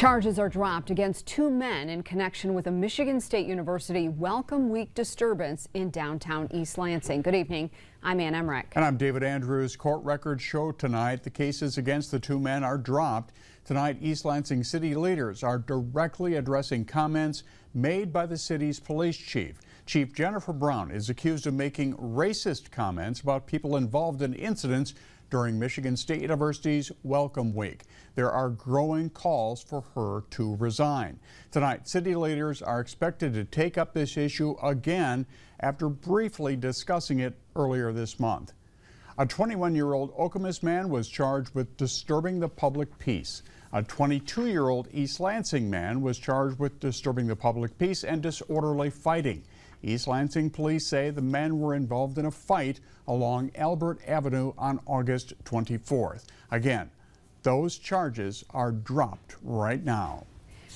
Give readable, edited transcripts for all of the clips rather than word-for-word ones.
Charges are dropped against two men in connection with a Michigan State University Welcome Week disturbance in downtown East Lansing. Good evening. I'm Ann Emmerich. And I'm David Andrews. Court records show tonight the cases against the two men are dropped. Tonight, East Lansing city leaders are directly addressing comments made by the city's police chief. Chief Jennifer Brown is accused of making racist comments about people involved in incidents during Michigan State University's Welcome Week. There are growing calls for her to resign. Tonight, city leaders are expected to take up this issue again after briefly discussing it earlier this month. A 21-year-old Okemos man was charged with disturbing the public peace. A 22-year-old East Lansing man was charged with disturbing the public peace and disorderly fighting. East Lansing police say the men were involved in a fight along Albert Avenue on August 24th. Again, those charges are dropped right now.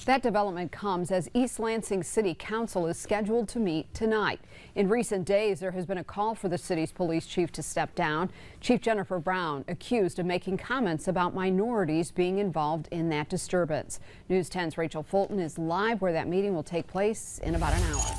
That development comes as East Lansing City Council is scheduled to meet tonight. In recent days, there has been a call for the city's police chief to step down. Chief Jennifer Brown accused of making comments about minorities being involved in that disturbance. News 10's Rachel Fulton is live where that meeting will take place in about an hour.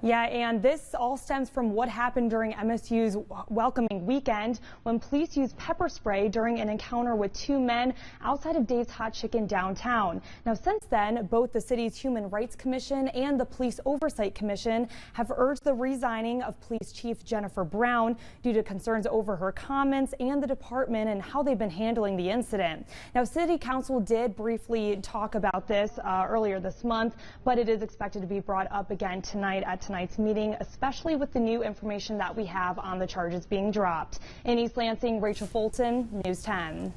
Yeah, and this all stems from what happened during MSU's welcoming weekend when police used pepper spray during an encounter with two men outside of Dave's Hot Chicken downtown. Now, since then, both the city's Human Rights Commission and the Police Oversight Commission have urged the resigning of Police Chief Jennifer Brown due to concerns over her comments and the department and how they've been handling the incident. Now, City Council did briefly talk about this earlier this month, but it is expected to be brought up again tonight at tonight's meeting, especially with the new information that we have on the charges being dropped. In East Lansing, Rachel Fulton, News 10.